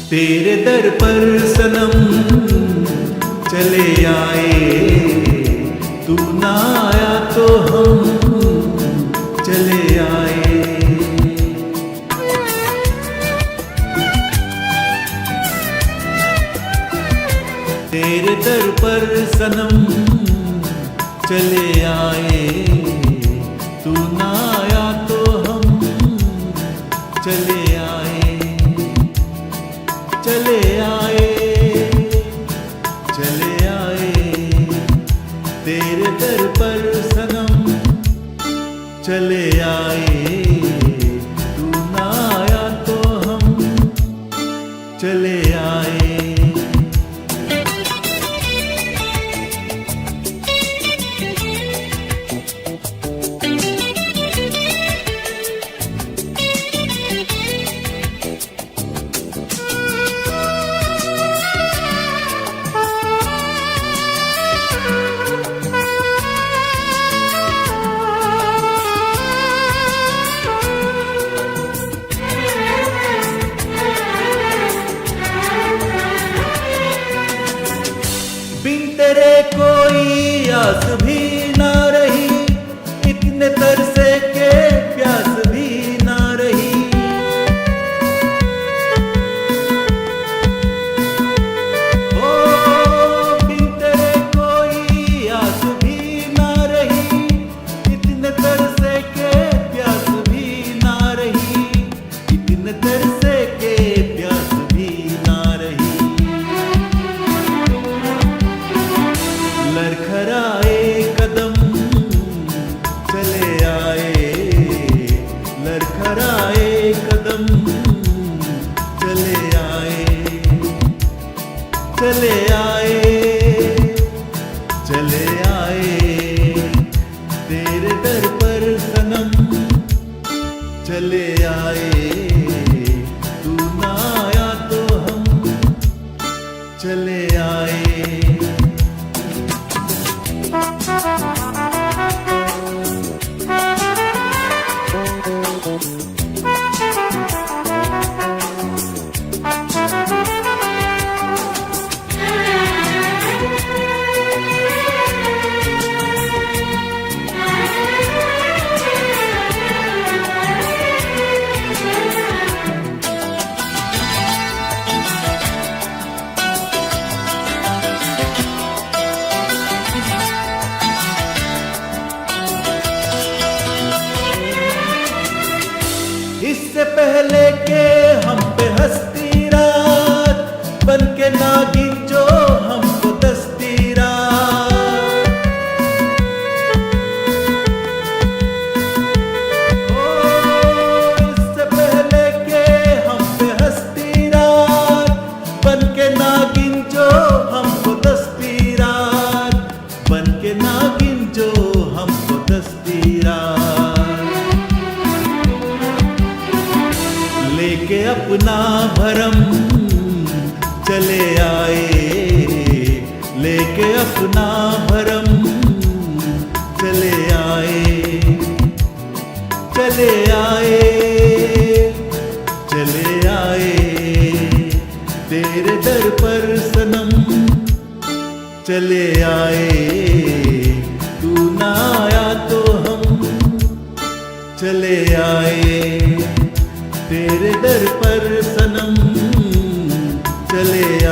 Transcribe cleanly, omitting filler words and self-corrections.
तेरे दर पर सनम चले आए, तू ना आया तो हम चले आए। तेरे दर पर सनम चले आए, तू ना आया तो हम चले आए। चले आए, चले आए, तेरे दर पर सनम चले आए, तू ना आया तो हम चले आए। बिन तेरे कोई आस भी ना रही, इतने तरसे के प्यास भी ना रही। ओ बिन तेरे कोई आस भी ना रही, इतने तरसे के प्यास भी ना रही, इतने तरसे के प्यास भी ना रही। लड़खड़ाए कदम चले आए, लड़खड़ाए कदम चले आए। चले आए, चले आए, तेरे दर पर सनम चले आए, तू ना आया तो हम चले आए। इससे पहले के हम पे हंसती रात बन के नागिन जो हमको दसती रात। ओ इससे पहले के हम पे हंसती रात बन के नागिन जो हमको दसती रात, बन के नागिन जो हमको दसती रात। लेके अपना भरम चले आए, लेके अपना भरम चले आए। चले आए, चले आए, तेरे दर पर सनम चले आए, तू ना आया तो हम चले आए। तेरे दर पर सनम चले